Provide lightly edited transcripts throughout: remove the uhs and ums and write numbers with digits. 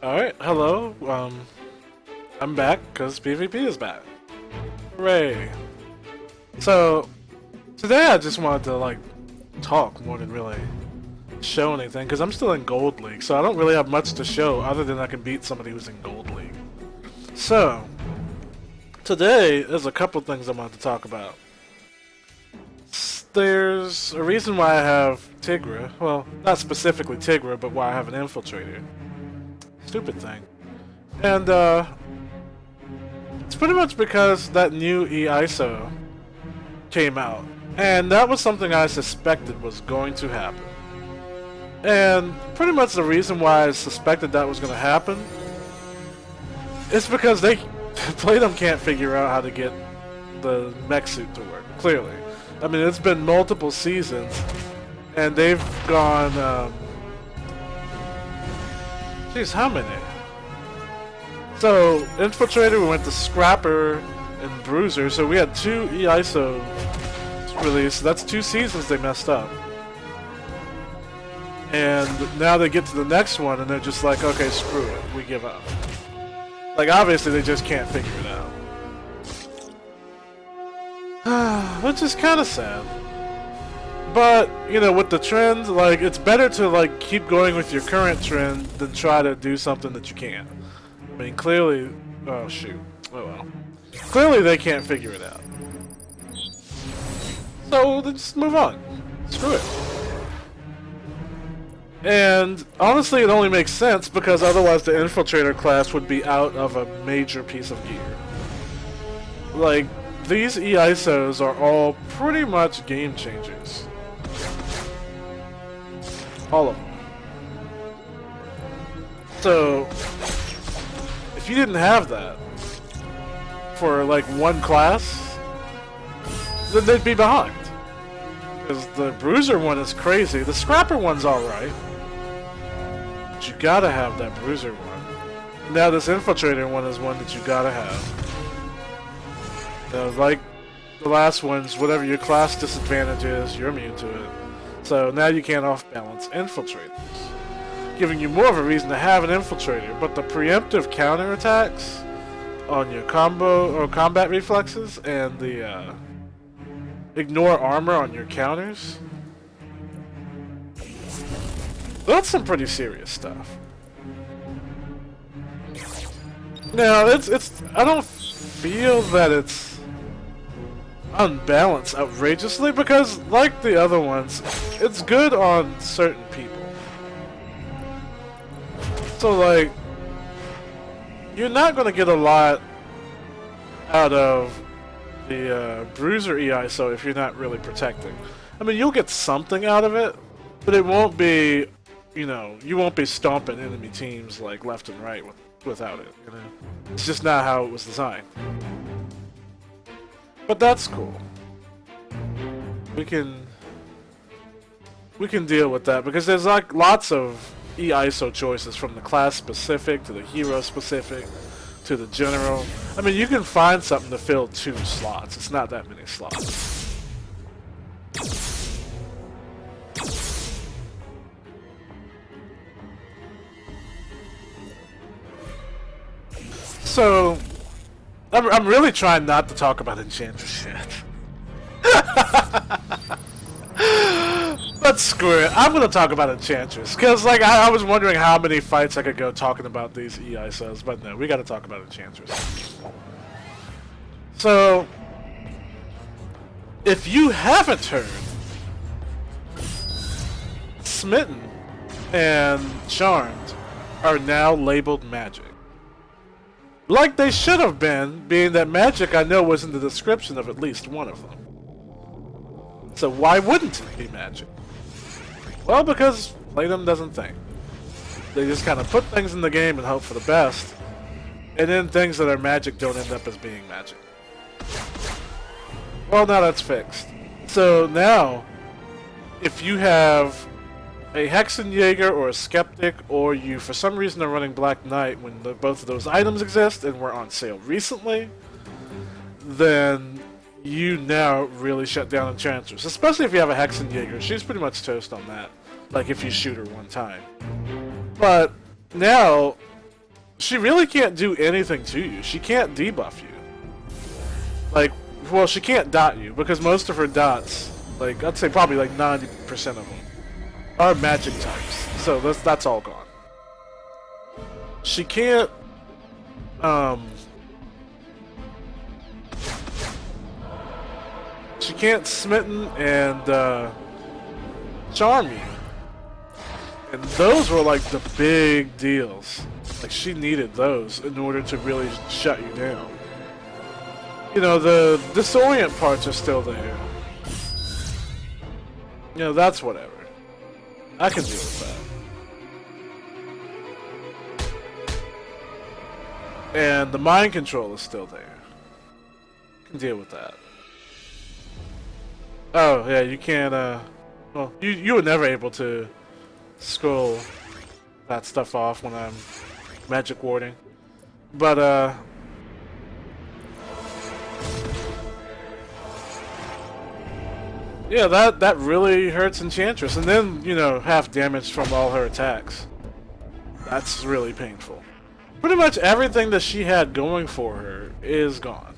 Alright, hello. I'm back because PvP is back. Hooray. So, today I just wanted to, talk more than really show anything, because I'm still in Gold League, so I don't really have much to show other than I can beat somebody who's in Gold League. So, today, there's a couple things I wanted to talk about. There's a reason why I have Tigra. Well, not specifically Tigra, but why I have an Infiltrator. Stupid thing. And, it's pretty much because that new E-ISO came out. And that was something I suspected was going to happen. And pretty much the reason why I suspected that was going to happen is because Playdom can't figure out how to get the mech suit to work, clearly. I mean, it's been multiple seasons, and they've gone, jeez, how many? So, Infiltrator, we went to Scrapper and Bruiser, so we had 2 E-ISO released. That's 2 seasons they messed up. And now they get to the next one, and they're just like, okay, screw it, we give up. Like, obviously they just can't figure it out. Which is kind of sad. But, you know, with the trend, it's better to, keep going with your current trend than try to do something that you can't. I mean, clearly... Oh, shoot. Oh, well. Clearly they can't figure it out. So, then just move on. Screw it. And, honestly, it only makes sense because otherwise the Infiltrator class would be out of a major piece of gear. These E-ISOs are all pretty much game changers. All of them. So, if you didn't have that for one class, then they'd be behind. Because the Bruiser one is crazy. The Scrapper one's alright. But you gotta have that Bruiser one. Now this Infiltrator one is one that you gotta have. Like the last ones, whatever your class disadvantage is, you're immune to it. So now you can't off-balance Infiltrators, giving you more of a reason to have an Infiltrator. But the preemptive counterattacks on your combo or combat reflexes and the ignore armor on your counters, that's some pretty serious stuff. Now I don't feel that it's unbalanced outrageously, because like the other ones, it's good on certain people. So you're not going to get a lot out of the Bruiser E-ISO if you're not really protecting. I mean, you'll get something out of it, but it won't be, you won't be stomping enemy teams left and right without it, It's just not how it was designed. But that's cool. We can deal with that because there's lots of E-ISO choices, from the class specific to the hero specific to the general. I mean, you can find something to fill 2 slots. It's not that many slots. So, I'm really trying not to talk about Enchantress yet. But screw it, I'm gonna talk about Enchantress. Because, I was wondering how many fights I could go talking about these E-ISOs, but no, we gotta talk about Enchantress. So, if you haven't heard, Smitten and Charmed are now labeled Magic. Like they should have been, being that Magic I know was in the description of at least one of them. So why wouldn't it be Magic? Well, because Playdom doesn't think. They just kind of put things in the game and hope for the best, and then things that are Magic don't end up as being Magic. Well, now that's fixed. So now, if you have a Hexenjäger or a Skeptic, or you for some reason are running Black Knight when both of those items exist and were on sale recently, then you now really shut down Enchantress. Especially if you have a Hexenjäger. She's pretty much toast on that. If you shoot her one time. But now, she really can't do anything to you. She can't debuff you. Like, well, she can't dot you, because most of her dots, like, I'd say probably like 90% of them, are magic types. So that's all gone. She can't, she can't smitten and, charm you. And those were like the big deals. Like, she needed those in order to really shut you down. You know, the disorient parts are still there. You know, that's whatever. I can deal with that. And the mind control is still there. Can deal with that. Oh, yeah, you can't, well, you were never able to scroll that stuff off when I'm magic warding. But, yeah, that really hurts Enchantress. And then, you know, half damage from all her attacks. That's really painful. Pretty much everything that she had going for her is gone.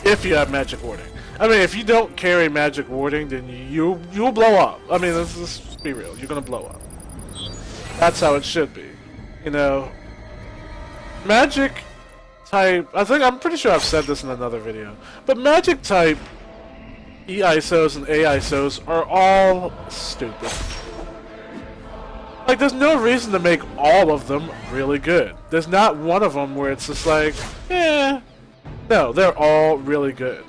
If you have magic warding. I mean, if you don't carry magic warding, then you'll blow up. I mean, let's be real. You're gonna blow up. That's how it should be. You know, magic type. I'm pretty sure I've said this in another video, but magic type E-ISOs and A-ISOs are all stupid. Like, there's no reason to make all of them really good. There's not one of them where it's just like, eh. No, they're all really good.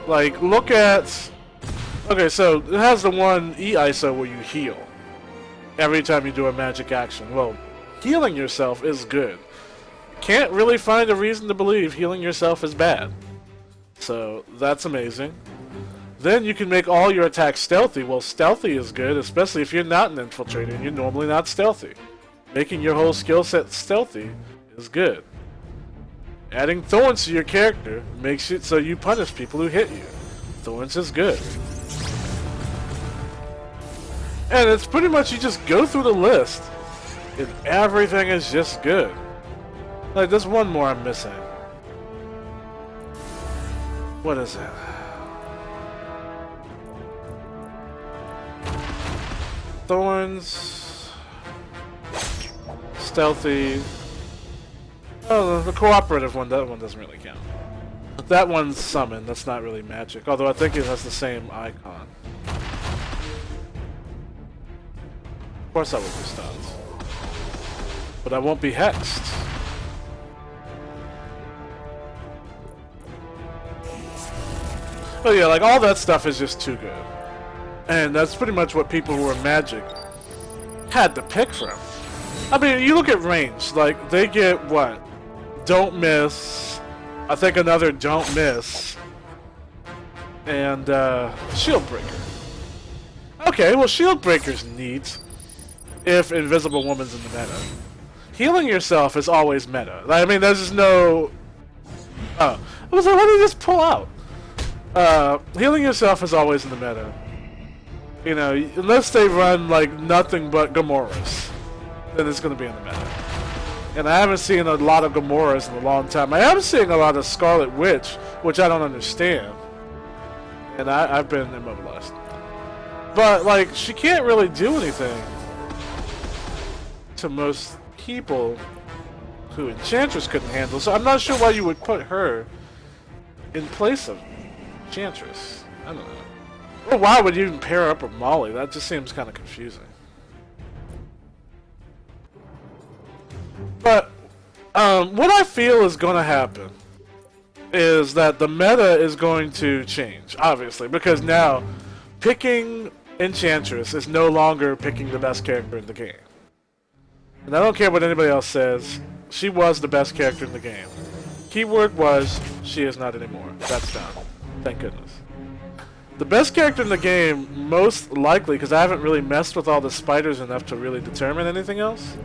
Like, look at... Okay, so it has the one E-ISO where you heal every time you do a magic action. Well, healing yourself is good. Can't really find a reason to believe healing yourself is bad. So, that's amazing. Then you can make all your attacks stealthy. Well, stealthy is good, especially if you're not an infiltrator and you're normally not stealthy. Making your whole skill set stealthy is good. Adding thorns to your character makes it so you punish people who hit you. Thorns is good. And it's pretty much you just go through the list and everything is just good. Like, there's one more I'm missing. What is it? Thorns, stealthy. Oh, the cooperative one, that one doesn't really count. That one's summon, that's not really magic. Although I think it has the same icon. Of course I will do stuns. But I won't be hexed. Oh yeah, like all that stuff is just too good. And that's pretty much what people who are magic had to pick from. I mean, you look at range, like, they get what? Don't miss. I think another don't miss. And, shield breaker. Okay, well, shield breaker's neat. If Invisible Woman's in the meta. Healing yourself is always meta. I mean, there's just no... Oh. I was like, what did you just pull out? Healing yourself is always in the meta. You know, unless they run, like, nothing but Gamoras, then it's going to be in the meta. And I haven't seen a lot of Gamoras in a long time. I am seeing a lot of Scarlet Witch, which I don't understand. And I've been immobilized. But, like, she can't really do anything to most people who Enchantress couldn't handle. So I'm not sure why you would put her in place of Enchantress. I don't know. Well, why would you even pair her up with Molly? That just seems kind of confusing. But, what I feel is going to happen is that the meta is going to change, obviously, because now picking Enchantress is no longer picking the best character in the game. And I don't care what anybody else says, she was the best character in the game. Keyword was, she is not anymore. That's done. Thank goodness. The best character in the game, most likely, because I haven't really messed with all the spiders enough to really determine anything else,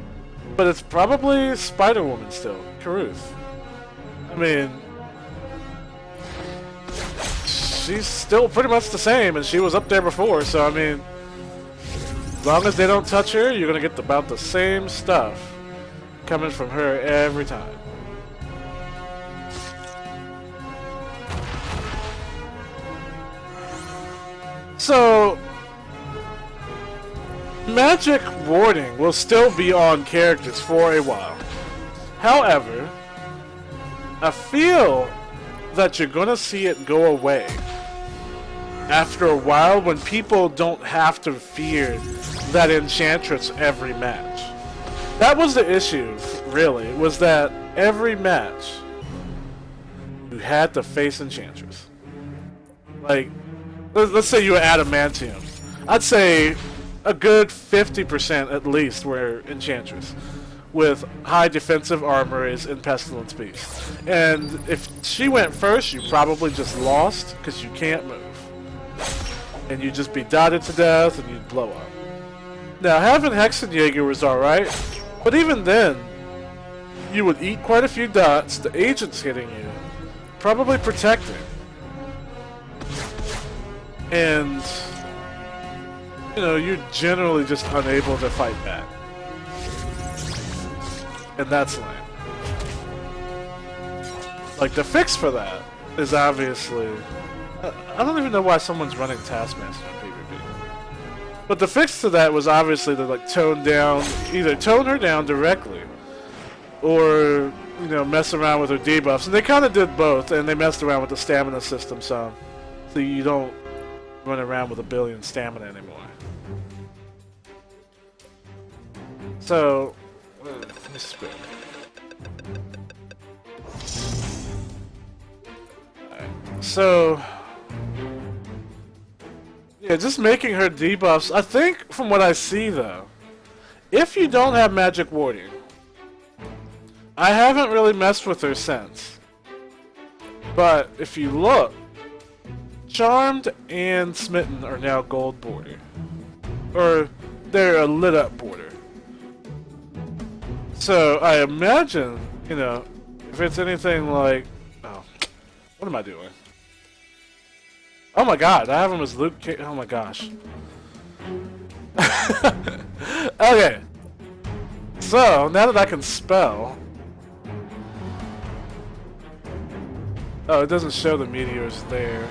but it's probably Spider-Woman still, Caruth. I mean, she's still pretty much the same, and she was up there before, so I mean, As long as they don't touch her, you're gonna get about the same stuff coming from her every time. So, magic warding will still be on characters for a while. However, I feel that you're gonna see it go away after a while when people don't have to fear that Enchantress every match. That was the issue, really, was that every match you had to face Enchantress. Like, let's say you were Adamantium. I'd say a good 50% at least were Enchantress, with high defensive armor is in Pestilence Beast. And if she went first, you probably just lost because you can't move. And you'd just be dotted to death and you'd blow up. Now, having Hexenjäger was alright, but even then, you would eat quite a few dots, the agent's hitting you, probably protecting. And, you know, you're generally just unable to fight back. And that's lame. Like, the fix for that is obviously... I don't even know why someone's running Taskmaster in PvP. But the fix to that was obviously to, like, either tone her down directly, or, you know, mess around with her debuffs. And they kind of did both, and they messed around with the stamina system some. So you don't run around with 1 billion stamina anymore. So, let me spin. Alright, so... yeah, just making her debuffs. I think, from what I see though, if you don't have magic warding, I haven't really messed with her since. But if you look, Charmed and Smitten are now gold border. Or they're a lit up border. So I imagine, you know, if it's anything like... oh, what am I doing? Oh my god, I have him as Luke Cage. Oh my gosh. Okay. So, now that I can spell... oh, it doesn't show the meteors there.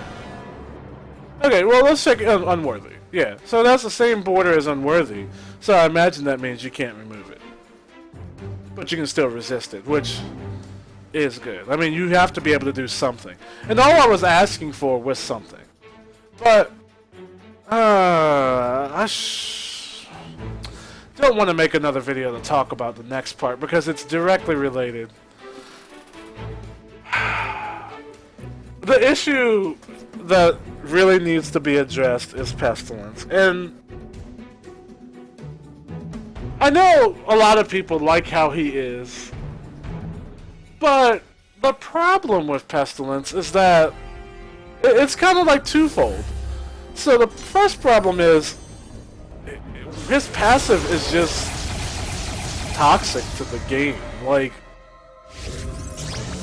Okay, well, let's check Unworthy. Yeah, so that's the same border as Unworthy. So I imagine that means you can't remove it. But you can still resist it, which is good. I mean, you have to be able to do something. And all I was asking for was something. But, I don't want to make another video to talk about the next part because it's directly related. The issue that really needs to be addressed is Pestilence. And I know a lot of people like how he is, but the problem with Pestilence is that it's kind of like twofold. So the first problem is his passive is just toxic to the game. Like,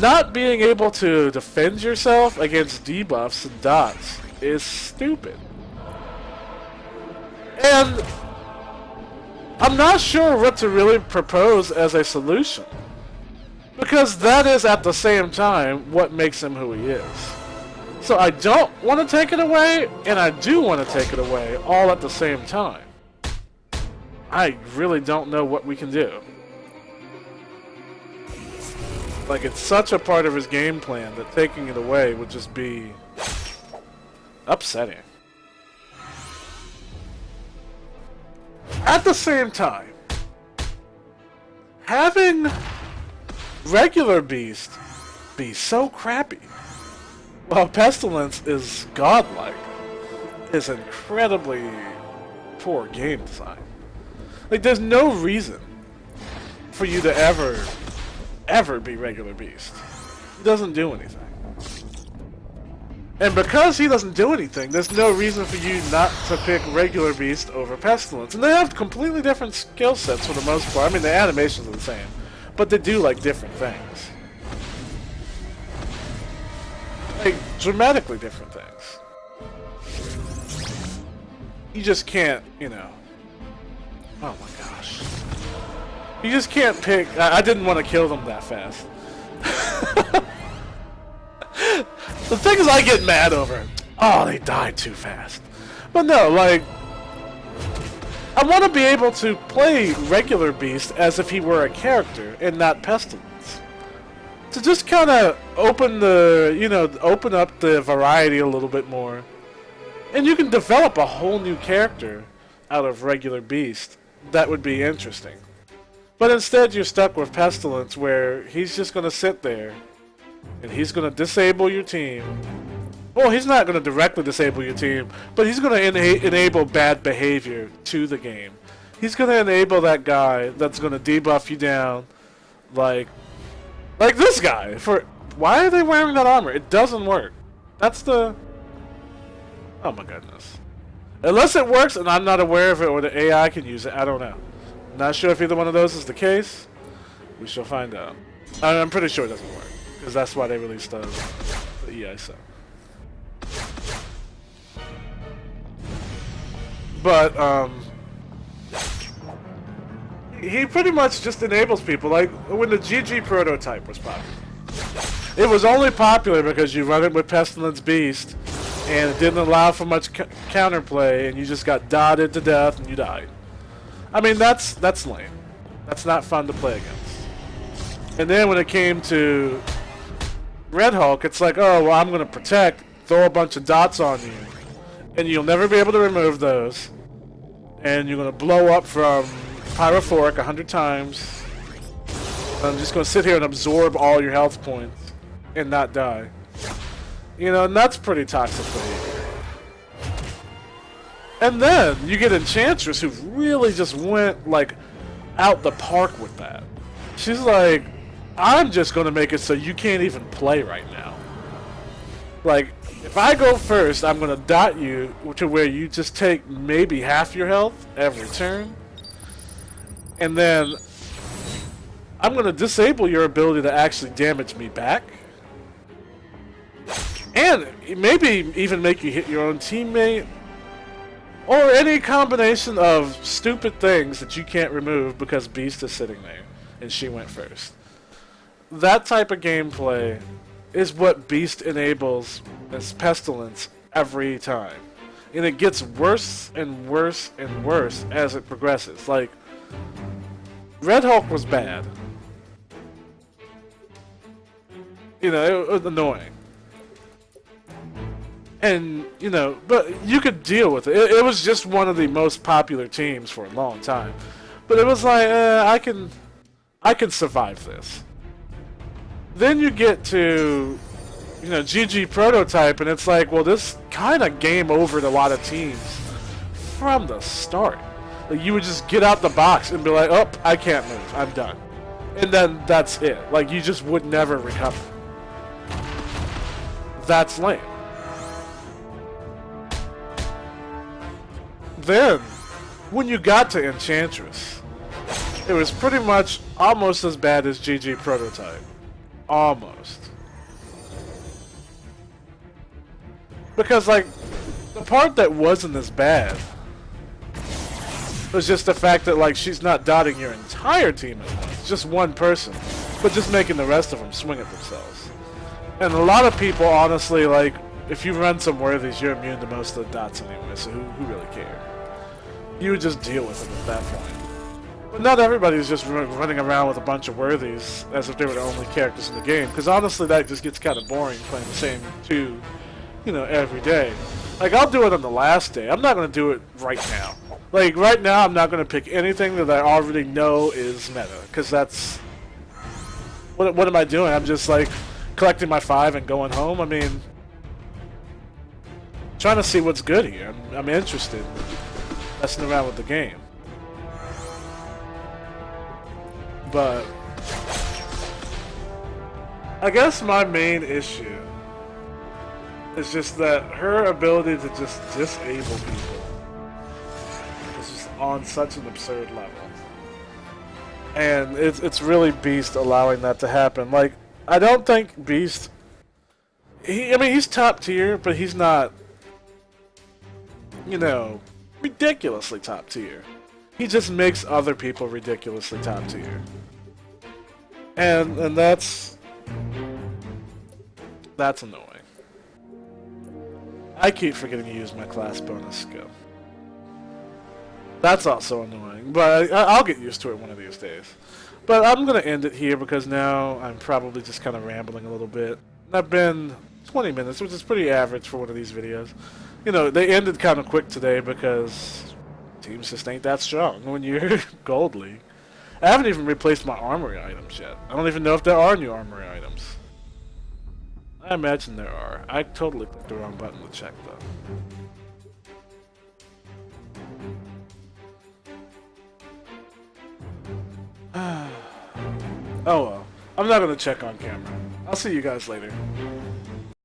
not being able to defend yourself against debuffs and dots is stupid. And I'm not sure what to really propose as a solution, because that is at the same time what makes him who he is. So I don't want to take it away, and I do want to take it away, all at the same time. I really don't know what we can do. Like, it's such a part of his game plan that taking it away would just be upsetting. At the same time, having regular Beast be so crappy, while Pestilence is godlike, is incredibly poor game design. Like, there's no reason for you to ever be regular Beast. He doesn't do anything. And because he doesn't do anything, there's no reason for you not to pick regular Beast over Pestilence. And they have completely different skill sets for the most part. I mean, the animations are the same, but they do, like, different things. Like, dramatically different things. You just can't, you know, Oh my gosh. You just can't pick. I didn't want to kill them that fast. The thing is, I get mad over it. Oh, they died too fast. But no, like, I want to be able to play regular Beast as if he were a character and not Pestilence. To just kind of open the, open up the variety a little bit more. And you can develop a whole new character out of regular Beast. That would be interesting. But instead you're stuck with Pestilence, where he's just going to sit there and he's going to disable your team. Well, he's not going to directly disable your team, but he's going to enable bad behavior to the game. He's going to enable that guy that's going to debuff you down, like this guy. Why are they wearing that armor? It doesn't work. That's the... Oh my goodness. Unless it works and I'm not aware of it, or the AI can use it, I don't know. Not sure if either one of those is the case. We shall find out. I'm pretty sure it doesn't work, because that's why they released the EISO. But he pretty much just enables people. Like when the GG prototype was popular, it was only popular because you run it with Pestilence Beast, and it didn't allow for much counterplay, and you just got dotted to death and you died. I mean, that's lame. That's not fun to play against. And then when it came to Red Hulk, it's like, oh, well, I'm going to protect, throw a bunch of dots on you, and you'll never be able to remove those, and you're going to blow up from Pyrophoric 100 times. I'm just going to sit here and absorb all your health points and not die. And that's pretty toxic behavior. And then you get Enchantress, who really just went, like, out the park with that. She's like, I'm just going to make it so you can't even play right now. Like, if I go first, I'm going to dot you to where you just take maybe half your health every turn. And then I'm going to disable your ability to actually damage me back. And maybe even make you hit your own teammate. Or any combination of stupid things that you can't remove because Beast is sitting there and she went first. That type of gameplay is what Beast enables as Pestilence every time. And it gets worse and worse and worse as it progresses. Like, Red Hulk was bad. It was annoying. And, but you could deal with it. It was just one of the most popular teams for a long time. But it was like, I can survive this. Then you get to, GG Prototype, and it's like, well, this kind of game overed a lot of teams from the start. Like, you would just get out the box and be like, oh, I can't move, I'm done. And then that's it. Like, you just would never recover. That's lame. Then, when you got to Enchantress, it was pretty much almost as bad as GG Prototype. Almost. Because, like, the part that wasn't as bad was just the fact that, like, she's not dotting your entire team at once. Just one person. But just making the rest of them swing at themselves. And a lot of people, honestly, like, if you run some worthies, you're immune to most of the dots anyway, so who really cares? You would just deal with them at that point. But not everybody's just running around with a bunch of worthies as if they were the only characters in the game. Because honestly, that just gets kind of boring playing the same two, every day. Like, I'll do it on the last day. I'm not going to do it right now. Like, right now, I'm not going to pick anything that I already know is meta. Because that's... What am I doing? I'm just, like, collecting my 5 and going home? I mean... Trying to see what's good here. I'm interested. Messing around with the game. But I guess my main issue is just that her ability to just disable people is just on such an absurd level. And it's really Beast allowing that to happen. Like, I don't think Beast... he's top tier, but he's not, ridiculously top tier. He just makes other people ridiculously top tier. And that's annoying. I keep forgetting to use my class bonus skill. That's also annoying, but I'll get used to it one of these days. But I'm going to end it here because now I'm probably just kind of rambling a little bit. I've been 20 minutes, which is pretty average for one of these videos. You know, they ended kind of quick today because teams just ain't that strong when you're Gold League. I haven't even replaced my armory items yet. I don't even know if there are new armory items. I imagine there are. I totally clicked the wrong button to check, though. Oh well. I'm not going to check on camera. I'll see you guys later.